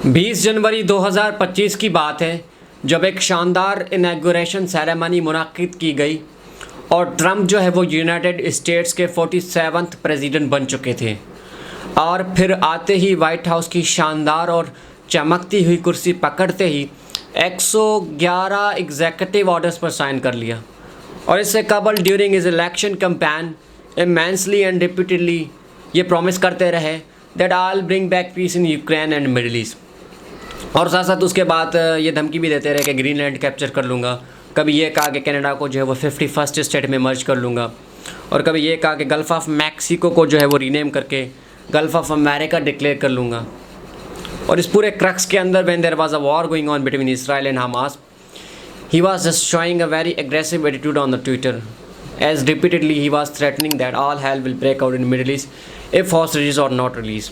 20 जनवरी 2025 की बात है जब एक शानदार इनॉग्रेशन सेरेमनी मुनक्किद की गई और ट्रंप जो है वो यूनाइटेड स्टेट्स के 47वें प्रेसिडेंट बन चुके थे। और फिर आते ही वाइट हाउस की शानदार और चमकती हुई कुर्सी पकड़ते ही 111 एग्जीक्यूटिव ऑर्डर्स पर साइन कर लिया। और इससे कबल during is election campaign immensely and repeatedly ये प्रॉमिस करते रहे that I will bring back peace in Ukraine and Middle East. और साथ साथ उसके बाद ये धमकी भी देते रहे कि ग्रीनलैंड कैप्चर कर लूँगा। कभी ये कहा कि कनाडा को जो है वो 51st स्टेट में मर्ज कर लूँगा, और कभी ये कहा कि गल्फ़ ऑफ मैक्सिको को जो है वो रीनेम करके गल्फ़ ऑफ अमेरिका डिक्लेयर कर लूँगा। और इस पूरे क्रक्स के अंदर when there was a war going on between Israel and Hamas, he was just showing a very aggressive attitude on the Twitter, as repeatedly he was threatening that all hell will break out in Middle East if hostages are not released.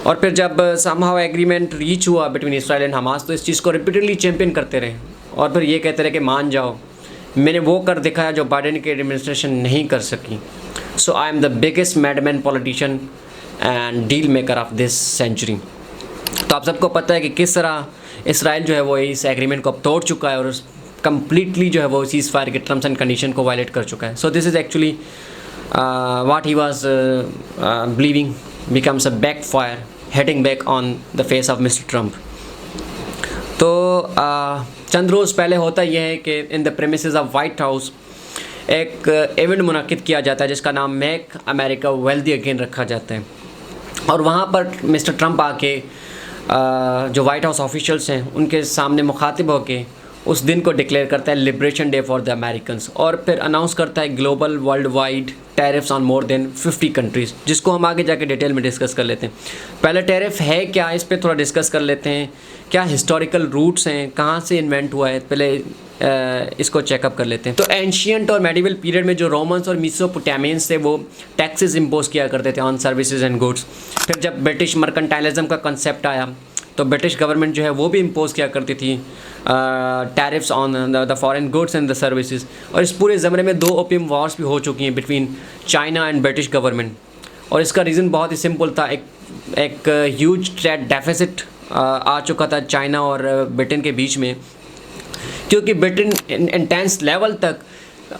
और फिर जब somehow agreement reach हुआ between Israel and Hamas तो इस चीज़ को repeatedly champion करते रहे और फिर ये कहते रहे कि मान जाओ, मैंने वो कर दिखाया जो बाइडेन की एडमिनिस्ट्रेशन नहीं कर सकी। So I am the biggest madman politician and deal maker of this century. तो आप सबको पता है कि किस तरह इसराइल जो है वो इस एग्रीमेंट को अब तोड़ चुका है और कम्प्लीटली जो है वो सीज़ फायर के टर्म्स एंड कंडीशन को वायलेट कर चुका है। So this is actually what he was believing becomes a back fire heading back on the face of mister Trump. तो चंद रोज़ पहले होता यह है कि in the premises of white house एक इवेंट मुनक्किद किया जाता है जिसका नाम मेक अमेरिका वेल्दी अगेन रखा जाता है। और वहाँ पर मिस्टर ट्रंप आके जो वाइट हाउस ऑफिशियल्स हैं उनके सामने मुखातिब होके उस दिन को डिक्लेयर करता है liberation day for the Americans, और फिर अनाउंस करता है global world wide tariffs on more than 50 countries, जिसको हम आगे जाके डिटेल में डिस्कस कर लेते हैं। पहले टैरिफ है क्या, इस पे थोड़ा डिस्कस कर लेते हैं। क्या हिस्टोरिकल रूट्स हैं, कहाँ से इन्वेंट हुआ है, पहले इसको चेकअप कर लेते हैं। तो एंशियंट और मेडिवल पीरियड में जो रोमन्स और मेसोपोटामियंस थे वो टैक्सेस इम्पोज किया करते थे ऑन सर्विसेज एंड गुड्स। फिर जब ब्रिटिश मर्केंटाइलिज्म का कंसेप्ट आया तो ब्रिटिश गवर्नमेंट जो है वो भी इम्पोज किया करती थी tariffs on the foreign goods and the services. और इस पूरे ज़माने में 2 ओपियम वॉर्स भी हो चुकी हैं between China and British government. और इसका रीज़न बहुत ही सिंपल था, एक ह्यूज ट्रेड डेफिसिट आ चुका था चाइना और ब्रिटेन के बीच में, क्योंकि ब्रिटेन इंटेंस लेवल तक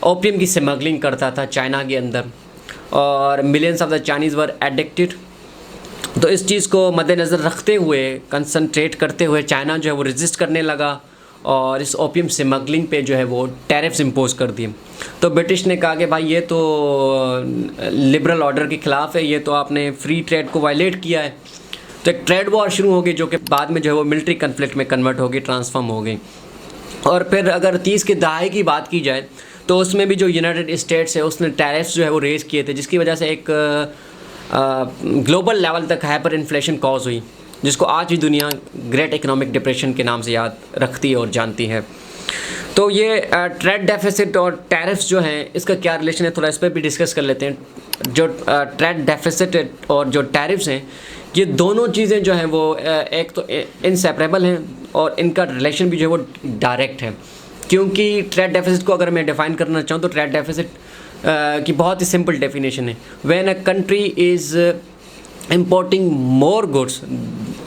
ओपियम की स्मगलिंग करता था चाइना के अंदर और millions of the Chinese were addicted. तो इस चीज़ को मद्देनज़र रखते हुए, कंसंट्रेट करते हुए चाइना जो है वो रेजिस्ट करने लगा और इस ओपियम स्मगलिंग पे जो है वो टैरिफ्स इम्पोज कर दिए। तो ब्रिटिश ने कहा कि भाई ये तो लिबरल ऑर्डर के ख़िलाफ़ है, ये तो आपने फ्री ट्रेड को वायलेट किया है। तो एक ट्रेड वॉर शुरू हो गई जो कि बाद में जो है वो मिलिट्री कन्फ्लिक्ट में कन्वर्ट हो गई, ट्रांसफॉर्म हो गई। और फिर अगर 30 के दहाके की बात की जाए तो उसमें भी जो यूनाइटेड स्टेट्स है उसने टैरिफ्स जो है वो रेज़ किए थे, जिसकी वजह से एक ग्लोबल लेवल तक हाइपर इन्फ्लेशन कॉज हुई, जिसको आज भी दुनिया ग्रेट इकोनॉमिक डिप्रेशन के नाम से याद रखती है और जानती है। तो ये ट्रेड डेफिसिट और टैरिफ्स जो हैं इसका क्या रिलेशन है, थोड़ा इस पर भी डिस्कस कर लेते हैं। जो ट्रेड डेफिसिट और जो टैरिफ्स हैं ये दोनों चीज़ें जो हैं वो एक तो इनसेपरेबल हैं और इनका रिलेशन भी जो है वो डायरेक्ट है। क्योंकि ट्रेड डेफिसिट को अगर मैं डिफ़ाइन करना चाहूँ तो ट्रेड डेफिसिट की बहुत ही सिंपल डेफिनेशन है, when a country is importing more goods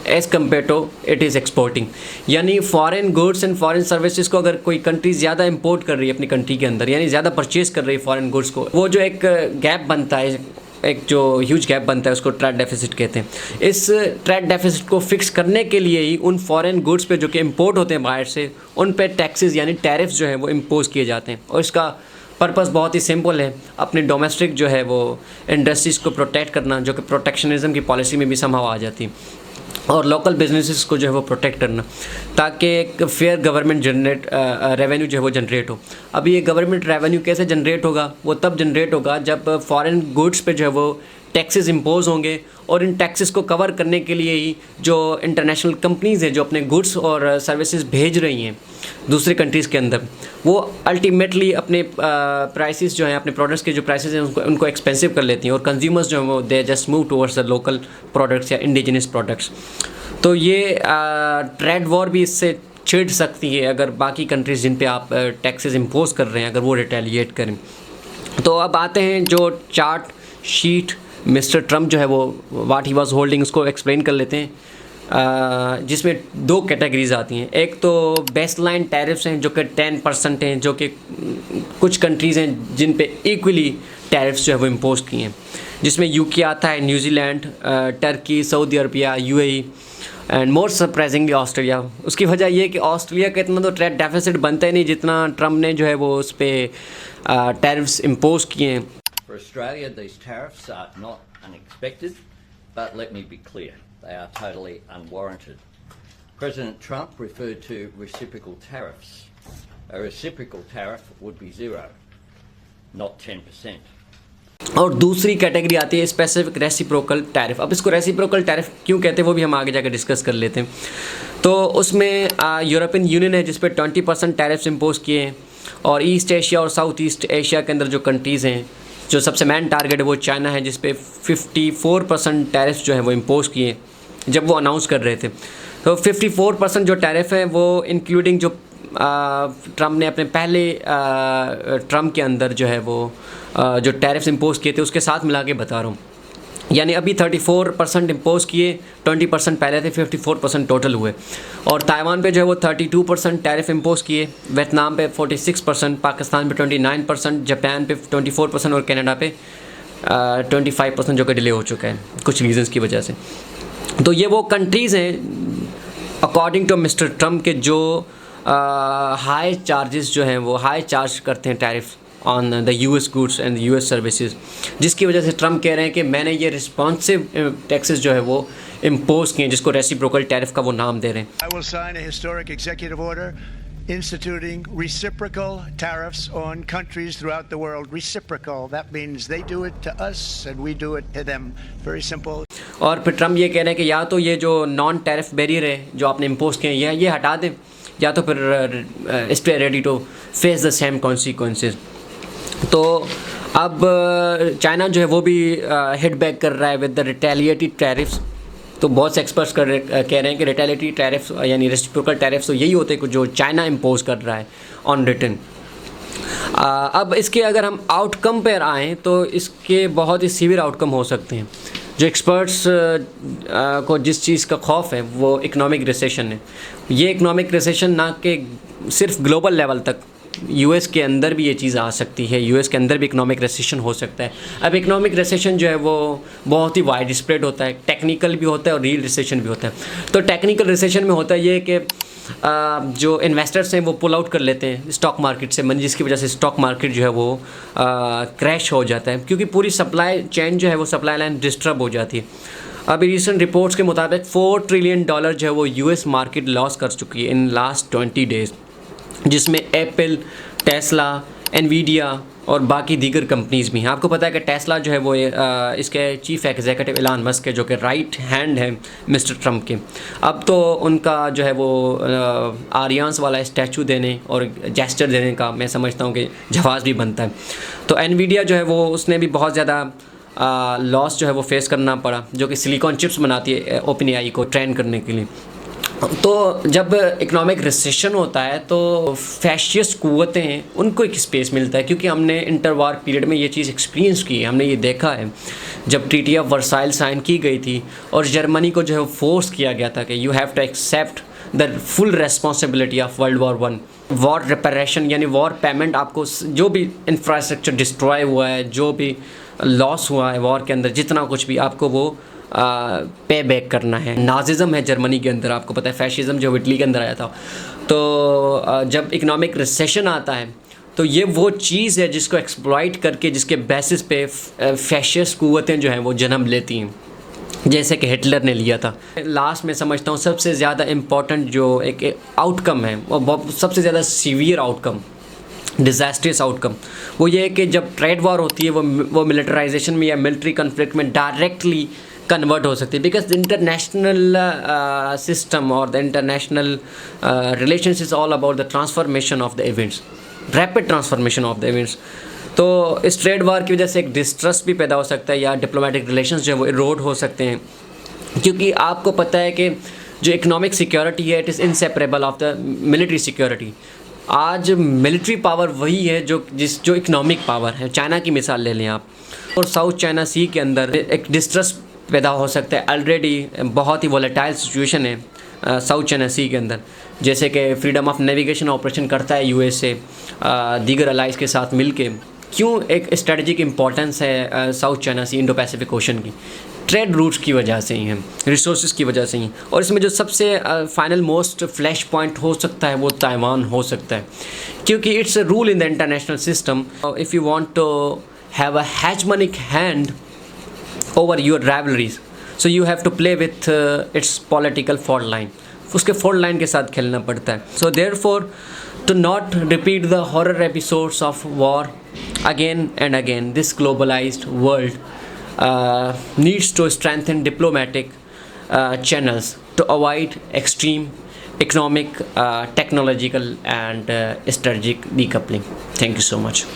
as compare to it is exporting. यानी foreign goods and foreign services को अगर कोई कंट्री ज़्यादा इंपोर्ट कर रही है अपनी कंट्री के अंदर, यानी ज़्यादा परचेज़ कर रही है फॉरेन गुड्स को, वो जो एक गैप बनता है, एक जो ह्यूज गैप बनता है उसको ट्रेड डेफिसिट कहते हैं। इस ट्रेड डेफिसिट को फिक्स करने के लिए ही उन फॉरेन गुड्स पे जो कि इंपोर्ट होते हैं बाहर से, उन पे टैक्सेस यानी टैरिफ्स जो है वो इम्पोज किए जाते हैं। और इसका पर्पस बहुत ही सिंपल है, अपने डोमेस्टिक जो है वो इंडस्ट्रीज़ को प्रोटेक्ट करना, जो कि प्रोटेक्शनिज्म की पॉलिसी में भी संभव आ जाती है, और लोकल बिजनेसेस को जो है वो प्रोटेक्ट करना, ताकि एक फेयर गवर्नमेंट रेवेन्यू जो है वो जनरेट हो। अभी ये गवर्नमेंट रेवेन्यू कैसे जनरेट होगा, वो तब जनरेट होगा जब फॉरेन गुड्स पे जो है वो टैक्सेस इम्पोज होंगे, और इन टैक्सेस को कवर करने के लिए ही जो इंटरनेशनल कंपनीज़ हैं जो अपने गुड्स और सर्विसेज भेज रही हैं दूसरे कंट्रीज़ के अंदर, वो अल्टीमेटली अपने प्राइसेस जो हैं, अपने प्रोडक्ट्स के जो प्राइसेस हैं उनको एक्सपेंसिव कर लेती हैं, और कंज्यूमर्स जो हैं वो they just move towards the local products या इंडिजिनस प्रोडक्ट्स। तो ये ट्रेड वॉर भी इससे छिड़ सकती है अगर बाकी कंट्रीज़ जिन पे आप टैक्सेस इम्पोज कर रहे हैं अगर वो रिटेलिएट करें। तो अब आते हैं जो चार्ट शीट मिस्टर ट्रम्प जो है वो व्हाट ही वाज होल्डिंग उसको एक्सप्लेन कर लेते हैं, जिसमें 2 कैटेगरीज आती हैं। एक तो बेस्ट लाइन टैरिफ्स हैं जो कि 10% हैं, जो कि कुछ कंट्रीज़ हैं जिन पे इक्वली टैरिफ्स जो है वो इम्पोज किए हैं, जिसमें यूके आता है, New Zealand, Turkey, Saudi Arabia, UAE and more surprisingly Australia. उसकी वजह ये है कि ऑस्ट्रेलिया का इतना तो ट्रेड डेफिसिट बनता ही नहीं जितना ट्रम्प ने जो है वो उस पर टैरिफ्स इम्पोज किए हैं। For Australia, these tariffs are not unexpected, but let me be clear, they are totally unwarranted. President Trump referred to reciprocal tariffs. A reciprocal tariff would be 0, not 10%. और दूसरी कैटेगरी आती है specific reciprocal tariff. अब इसको reciprocal tariff क्यों कहते हैं वो भी हम आगे जाकर डिस्कस कर लेते हैं। तो उसमें यूरोपियन यूनियन है जिस पे 20% टैरिफ्स इम्पोज किए हैं, और ईस्ट एशिया और साउथ ईस्ट एशिया के अंदर जो कंट्रीज़ हैं, जो सबसे मेन टारगेट है वो चाइना है, जिस पे 54% टैरिफ्स जो है वो इम्पोज किए जब वो अनाउंस कर रहे थे। तो 54% जो टैरिफ है वो इंक्लूडिंग जो ट्रम्प ने अपने पहले ट्रम्प के अंदर जो है वो जो टैरिफ्स इम्पोज किए थे उसके साथ मिला के बता रहा हूँ। यानी अभी 34% इम्पोज किए, 20% पहले थे, 54% टोटल हुए। और ताइवान पे जो है वो 32% टैरिफ इम्पोज किए, वियतनाम पे 46%, पाकिस्तान पे 29%, जापान पे 24% और कनाडा पे 25% जो कि डिले हो चुका है कुछ रीजंस की वजह से। तो ये वो कंट्रीज़ हैं अकॉर्डिंग टू मिस्टर ट्रम्प के जो हाई चार्जेस जो हैं वो हाई चार्ज करते हैं tariff on the US goods and US services, जिसकी वजह से ट्रम्प कह रहे हैं कि मैंने ये रिस्पॉन्सिव टैक्सेस जो है वो इम्पोज किए, जिसको रेसिप्रोकल टैरिफ का वो नाम दे रहे हैं। I will sign a historic executive order instituting reciprocal tariffs on countries throughout the world. Reciprocal, that means they do it to us and we do it to them. Very simple. और फिर Trump ये कह रहे हैं कि या तो ये जो नॉन टैरिफ बैरियर है जो आपने इम्पोज किए हैं ये हटा दें, या तो फिर stay ready to face the same consequences. तो अब चाइना जो है वो भी हिट बैक कर रहा है विद द रिटेलिएटेड टैरिफ्स। तो बहुत से एक्सपर्ट्स कह रहे हैं कि रिटेलिएटेड टैरिफ्स यानी रेसिप्रोकल टैरिफ्स तो यही होते हैं जो चाइना इम्पोज कर रहा है ऑन रिटर्न। अब इसके अगर हम आउटकम पर आएँ तो इसके बहुत ही सीवियर आउटकम हो सकते हैं। जो एक्सपर्ट्स को जिस चीज़ का खौफ है वो इकोनॉमिक रिसेशन है। ये इकोनॉमिक रिसेशन ना कि सिर्फ ग्लोबल लेवल तक, यूएस के अंदर भी ये चीज़ आ सकती है, यूएस के अंदर भी इकोनॉमिक रिसेशन हो सकता है। अब इकोनॉमिक रिसेशन जो है वो बहुत ही वाइड स्प्रेड होता है, टेक्निकल भी होता है और रियल रिसेशन भी होता है। तो टेक्निकल रिसेशन में होता है ये कि जो इन्वेस्टर्स हैं वो पुल आउट कर लेते हैं स्टॉक मार्केट से, जिसकी वजह से स्टॉक मार्केट जो है वो क्रैश हो जाता है, क्योंकि पूरी सप्लाई चेन जो है वो सप्लाई लाइन डिस्टर्ब हो जाती है। अभी रिसेंट रिपोर्ट्स के मुताबिक $4 ट्रिलियन जो है वो यूएस मार्केट लॉस कर चुकी है इन लास्ट 20 डेज़, जिसमें एप्पल, टेस्ला, एनवीडिया और बाकी दीगर कंपनीज़ भी हैं। आपको पता है कि टेस्ला जो है वो इसके चीफ एग्जीक्यूटिव इलान मस्क है, जो कि राइट हैंड है मिस्टर ट्रम्प के। अब तो उनका जो है वो आर्यांस वाला स्टैचू देने और जेस्चर देने का मैं समझता हूँ कि जवाज़ भी बनता है। तो एनवीडिया जो है वो उसने भी बहुत ज़्यादा लॉस जो है वो फेस करना पड़ा, जो कि सिलिकॉन चिप्स बनाती है ओपन एआई को ट्रेन करने के लिए। तो जब इकोनॉमिक रिसेशन होता है तो फैशियस कुव्वतें हैं उनको एक स्पेस मिलता है, क्योंकि हमने इंटरवार पीरियड में ये चीज़ एक्सपीरियंस की है, हमने ये देखा है जब ट्रीटी ऑफ वर्साइल साइन की गई थी और जर्मनी को जो है फोर्स किया गया था कि you have to accept the full responsibility of world war 1, war reparation यानी वॉर पेमेंट। आपको जो भी इंफ्रास्ट्रक्चर डिस्ट्रॉय हुआ है, जो भी लॉस हुआ है वॉर के अंदर, जितना कुछ भी आपको वो पे बैक करना है। नाजिज़म है जर्मनी के अंदर, आपको पता है फैशिज़म जो इटली के अंदर आया था। तो जब इकोनॉमिक रिसेशन आता है तो ये वो चीज़ है जिसको एक्सप्लॉइट करके, जिसके बेसिस पे फैशियस कुव्वतें जो हैं वो जन्म लेती हैं, जैसे कि हिटलर ने लिया था। लास्ट में समझता हूँ सबसे ज़्यादा इम्पॉर्टेंट जो एक आउटकम है और सबसे ज़्यादा सीवियर आउटकम, डिज़ास्टर्स आउटकम, वो ये है कि जब ट्रेड वॉर होती है वो मिलिटराइजेशन में या मिलिट्री कन्फ्लिक्ट में डायरेक्टली कन्वर्ट हो सकती है, बिकॉज द इंटरनेशनल सिस्टम और the international relations is all about the transformation of the events, rapid transformation of the events. तो इस ट्रेड वार की वजह से एक डिस्ट्रस्ट भी पैदा हो सकता है या डिप्लोमेटिक रिलेशंस जो है वो इरोड हो सकते हैं, क्योंकि आपको पता है कि जो इकोनॉमिक सिक्योरिटी है it is inseparable of the military security. आज मिलिट्री पावर वही है जो इकोनॉमिक पावर है। चाइना की मिसाल ले लें आप, और साउथ चाइना सी के अंदर एक डिस्ट्रस्ट पैदा हो सकता है। ऑलरेडी बहुत ही वॉलेटाइल सिचुएशन है साउथ चाइना सी के अंदर, जैसे कि फ्रीडम ऑफ नेविगेशन ऑपरेशन करता है यूएसए दीगर अलाइज के साथ मिलके। क्यों एक स्ट्रेटजिक इम्पोर्टेंस है साउथ चाइना सी इंडो पैसिफिक ओशन की? ट्रेड रूट्स की वजह से ही हैं, रिसोर्सेज की वजह से ही। और इसमें जो सबसे फाइनल मोस्ट फ्लैश पॉइंट हो सकता है वो ताइवान हो सकता है, क्योंकि it's a rule in the international system. If you want to have a hegemonic hand over your rivalries, so you have to play with its political fault line. उसके fault line के साथ खेलना पड़ता है। So therefore to not repeat the horror episodes of war again and again, this globalized world needs to strengthen diplomatic channels to avoid extreme economic, technological and strategic decoupling. Thank you so much.